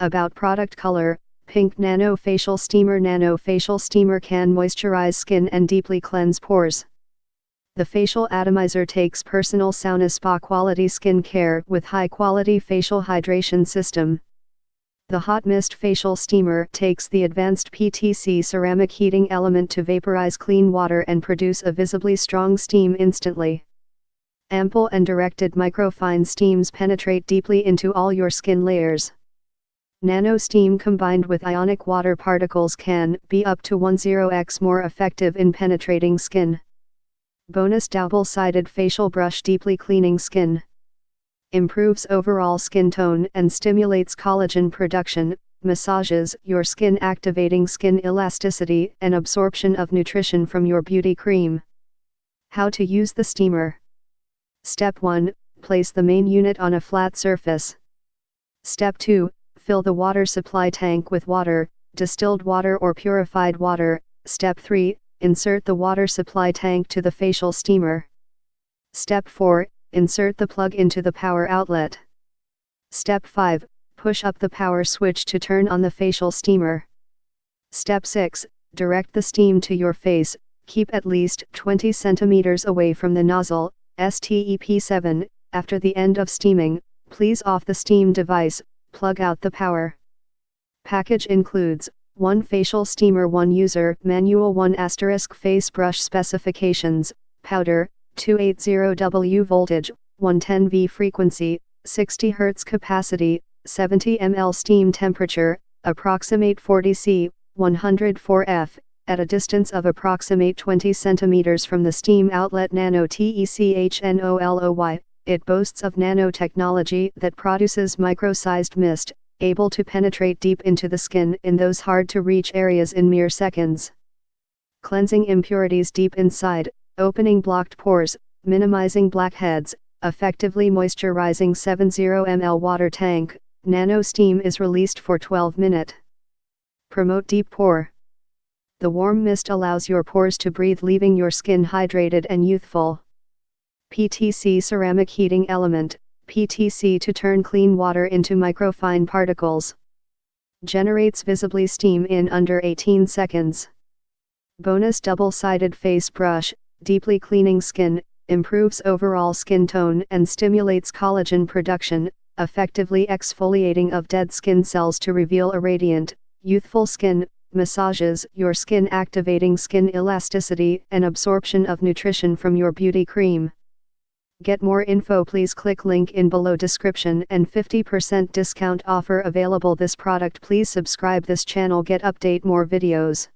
About product color: pink nano facial steamer. Nano facial steamer can moisturize skin and deeply cleanse pores. The facial atomizer takes personal sauna spa quality skin care with high quality facial hydration system. The hot mist facial steamer takes the advanced PTC ceramic heating element to vaporize clean water and produce a visibly strong steam instantly. Ample and directed microfine steams penetrate deeply into all your skin layers. Nano steam combined with ionic water particles can be up to 10x more effective in penetrating skin. Bonus double-sided facial brush deeply cleaning skin. Improves overall skin tone and stimulates collagen production, massages your skin activating skin elasticity and absorption of nutrition from your beauty cream. How to use the steamer. Step 1. Place the main unit on a flat surface. Step 2. Fill the water supply tank with water, distilled water or purified water. Step 3. Insert the water supply tank to the facial steamer. Step 4. Insert the plug into the power outlet. Step 5. Push up the power switch to turn on the facial steamer. Step 6. Direct the steam to your face. Keep at least 20 centimeters away from the nozzle. Step 7. After the end of steaming, please off the steam device. Plug out the power. Package includes 1 facial steamer, 1 user manual, 1 * face brush. Specifications: powder, 280W voltage, 110V frequency, 60 Hz capacity, 70 ml steam temperature, approximate 40 C, 104 F, at a distance of approximate 20 cm from the steam outlet. Nano TECHNOLOY. It boasts of nanotechnology that produces micro-sized mist, able to penetrate deep into the skin in those hard-to-reach areas in mere seconds. Cleansing impurities deep inside, opening blocked pores, minimizing blackheads, effectively moisturizing. 70 ml water tank. Nano steam is released for 12 minutes. Promote deep pore. The warm mist allows your pores to breathe, leaving your skin hydrated and youthful. PTC ceramic heating element, PTC, to turn clean water into microfine particles. Generates visibly steam in under 18 seconds. Bonus double-sided face brush, deeply cleaning skin, improves overall skin tone and stimulates collagen production, effectively exfoliating of dead skin cells to reveal a radiant, youthful skin. Massages your skin, activating skin elasticity and absorption of nutrition from your beauty cream. Get more info, please click link in below description and 50% discount offer available. This product. Please subscribe this channel, get update more videos.